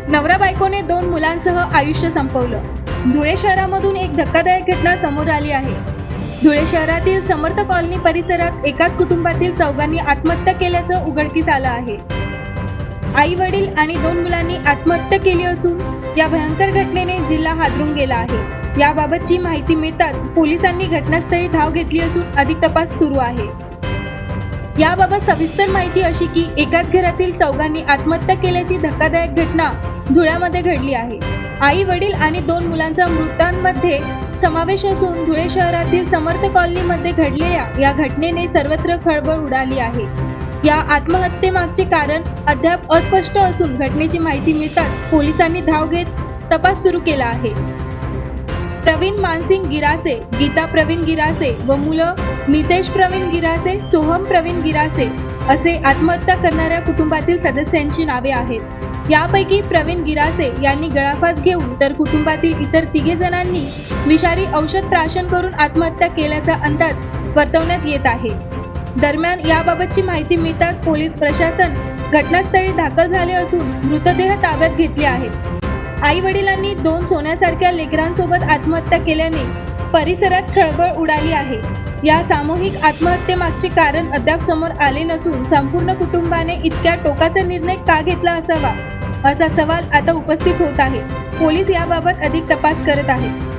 नवरा बायकोने 2 मुलांसह आयुष्य संपवलं। धुळे शहरामधून एक धक्कादायक घटना समोर आली आहे। धुळे शहरातील समर्थ कॉलनी परिसरात एकाच कुटुंबातील चौघांनी आत्महत्या केल्याचं उघडकीस आलं आहे। आई वडील आणि 2 मुलांनी आत्महत्या केली असून या भयंकर घटनेने जिल्हा हादरून गेला आहे। याबाबतची माहिती मिळताच पोलिसांनी घटनास्थळी धाव घेतली असून अधिक तपास सुरू आहे। याबाबत सविस्तर माहिती अशी की एकाच घरातील चौघांनी आत्महत्या केल्याची धक्कादायक घटना धुळ्यामध्ये घडली आहे। आई वडील आणि 2 मुलांचा मृतांमध्ये समावेश असून धुळे शहरातील समर्थ कॉलनीमध्ये घडलेल्या या घटनेने सर्वत्र खळबळ उडाली आहे। या आत्महत्येमागचे कारण अद्याप अस्पष्ट असून घटनेची माहिती मिळताच पोलिसांनी धाव घेत तपास सुरू केला आहे। प्रवीण मानसिंग गिरासे, गीता प्रवीण गिरासे व मुलं मितेश प्रवीण गिरासे, सोहम प्रवीण गिरासे असे आत्महत्या करणाऱ्या कुटुंबातील सदस्यांची नावे आहेत। यापैकी प्रवीण गिरासे यांनी गळफास घेऊन तर कुटुंबातील इतर 3 जणांनी विषारी औषध प्राशन करून आत्महत्या केल्याचा अंदाज वर्तवण्यात येत आहे। दरम्यान याबाबतची माहिती मिळताच पोलीस प्रशासन घटनास्थळी दाखल झाले असून मृतदेह ताब्यात घेतले आहेत। आई वडिलांनी 2 सोन्यासारख्या लेकरांसोबत आत्महत्या केल्याने परिसरात खळबळ उडाली आहे। या सामूहिक आत्महत्येमागचे कारण अद्याप समोर आले नसून संपूर्ण कुटुंबाने इतक्या टोकाचा निर्णय का घेतला असावा असा सवाल आता उपस्थित होत आहे। पोलीस याबाबत अधिक तपास करत आहेत।